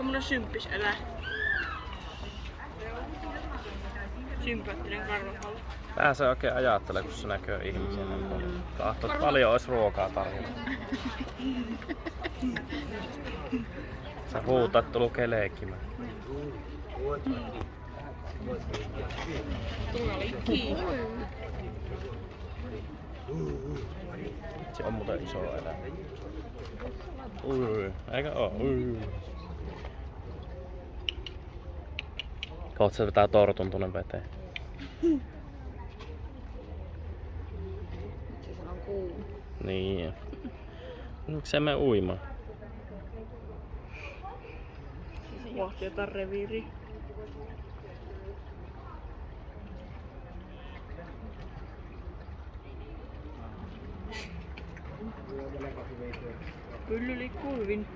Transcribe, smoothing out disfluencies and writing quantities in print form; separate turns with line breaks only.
Tommonen symppis elää. Sympaattinen karvapallo.
Tää se oikein ajattelee, kun se näkee ihmisiä. Tahto, että paljon olisi ruokaa tarjolla. Sä huutat, lukee leikkimään.
Tulla liikkii.
Se on muuten iso eläin. Eikä oo? Kohta se vetää tortun tuonne veteen.
Se on kuuma.
Niin. Miksei me uimaan?
Vahti jotain reviiriä. Pylly liikkuu hyvin.